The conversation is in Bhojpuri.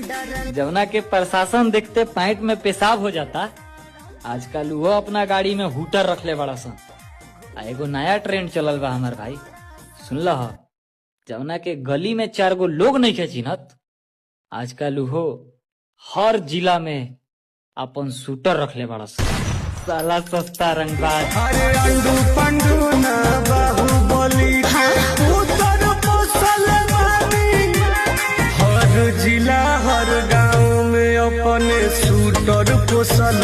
जमुना के प्रशासन देखते पैंट में पेशाब हो जाता। आजकल वो अपना गाड़ी में हूटर रख ले बड़ा सन। एगो नया ट्रेंड चलल बा हमार भाई, सुन लह। जमुना के गली में 4 गो लोग नहीं के चिन्हत। आजकल वो हर जिला में अपन शूटर रख ले बड़ा सन। साला सस्ता रंगबाज। अरे अंडू पंडू ना बाहुबली उतर मुसलमानी। हर जिला हर गांव में अपने शूटर पोसल